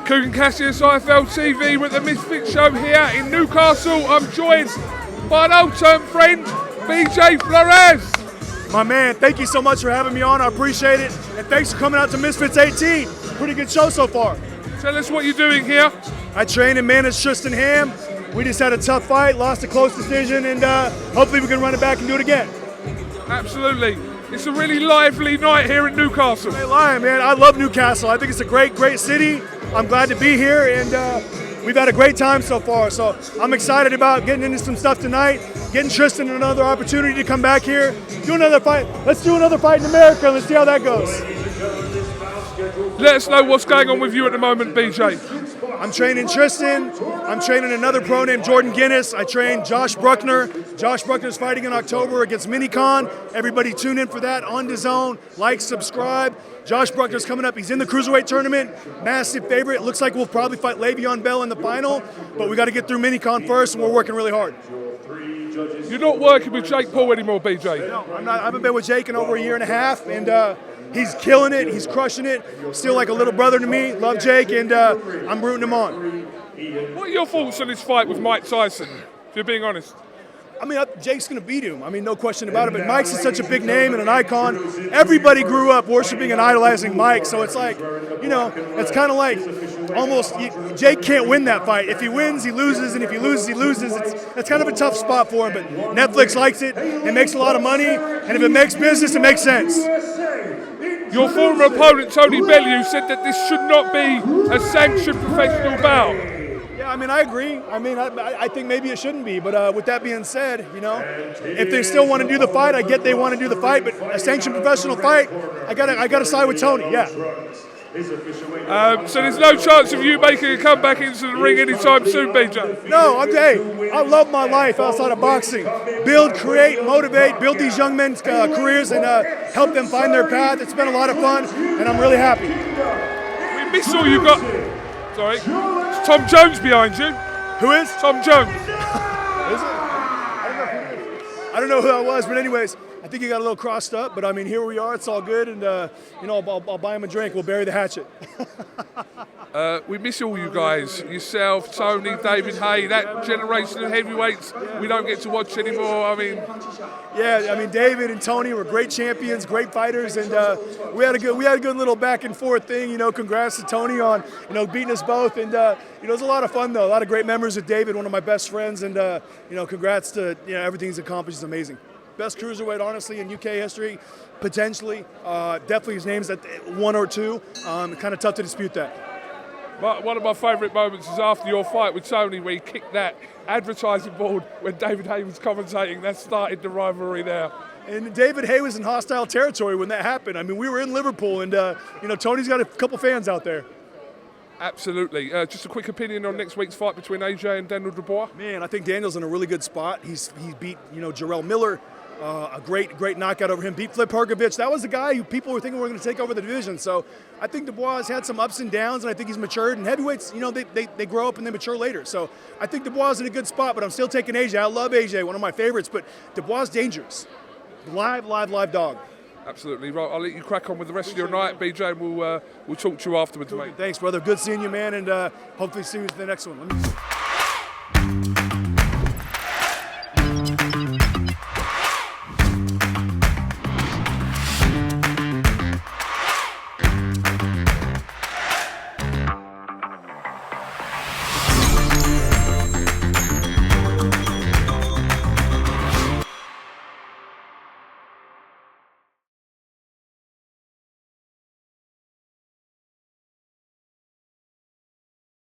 KUGAN CASSIUS IFLTV with the Misfit Show here in Newcastle. I'm joined by an old-term friend, BJ Flores. My man, thank you so much for having me on. I appreciate it. And thanks for coming out to Misfits 18. Pretty good show so far. Tell us what you're doing here. I train and manage Tristan Ham. We just had a tough fight, lost a close decision, and hopefully we can run it back and do it again. Absolutely. It's a really lively night here in Newcastle. Hey, lying, man. I love Newcastle. I think it's a great, great city. I'm glad to be here, and we've had a great time so far. So I'm excited about getting into some stuff tonight, getting Tristan another opportunity to come back here, do another fight. Let's do another fight in America. Let's see how that goes. Let us know what's going on with you at the moment, BJ. I'm training Tristan. I'm training another pro named Jordan Guinness. I train Josh Bruckner. Josh Bruckner's fighting in October against Minicon. Everybody tune in for that on DAZN. Like, subscribe. Josh Bruckner's coming up. He's in the Cruiserweight tournament. Massive favorite. Looks like we'll probably fight Le'Veon Bell in the final, but we got to get through Minicon first, and we're working really hard. You're not working with Jake Paul anymore, BJ? No, I'm not. I haven't been with Jake in over a year and a half, and he's killing it. He's crushing it. Still like a little brother to me. Love Jake, and I'm rooting him on. What are your thoughts on this fight with Mike Tyson, if you're being honest? I mean, Jake's going to beat him. I mean, no question about it. But Mike's is such a big name and an icon. Everybody grew up worshiping and idolizing Mike. So it's like, you know, it's kind of like almost Jake can't win that fight. If he wins, he loses. And if he loses, he loses. It's kind of a tough spot for him. But Netflix likes it. It makes a lot of money. And if it makes business, it makes sense. Your former opponent, Tony Bellew, said that this should not be a sanctioned professional bout. Yeah, I mean, I agree. I mean, I think maybe it shouldn't be. But with that being said, you know, if they still want to do the fight, I get they want to do the fight. But a sanctioned professional fight, I gotta side with Tony. Yeah. So there's no chance of you making a comeback into the ring anytime soon, BJ? No, I love my life outside of boxing. Build, create, motivate, build these young men's careers and help them find their path. It's been a lot of fun, and I'm really happy. We miss all you got. Sorry. It's Tom Jones behind you. Who is? Tom Jones. Is it? I don't know who that was, but anyways, I think he got a little crossed up, but I mean, here we are. It's all good, and you know, I'll buy him a drink. We'll bury the hatchet. We miss all you guys. Yourself, Tony, David Haye, that generation of heavyweights we don't get to watch anymore. I mean, yeah, I mean, David and Tony were great champions, great fighters, and we had a good little back and forth thing. You know, congrats to Tony on beating us both, and it was a lot of fun though. A lot of great memories with David, one of my best friends, and congrats to everything he's accomplished is amazing. Best cruiserweight, honestly, in UK history, potentially. Definitely his name's at 1 or 2. Kind of tough to dispute that. But one of my favourite moments is after your fight with Tony, where he kicked that advertising board when David Haye was commentating. That started the rivalry there. And David Haye was in hostile territory when that happened. I mean, we were in Liverpool, and Tony's got a couple fans out there. Absolutely. Just a quick opinion on next week's fight between Aj and Aj-Dubois. Man, I think Daniel's in a really good spot. He beat Jarrell Miller. A great knockout over him. Beat Flip Hergovich. That was the guy who people were thinking were going to take over the division. So I think Dubois has had some ups and downs, and I think he's matured. And heavyweights, they grow up and they mature later. So I think Dubois is in a good spot, but I'm still taking AJ. I love AJ, one of my favorites, but Dubois is dangerous. Live dog. Absolutely. Right, I'll let you crack on with the rest of your night, BJ, and we'll talk to you afterwards, mate. Thanks, brother. Good seeing you, man, and hopefully see you at the next one.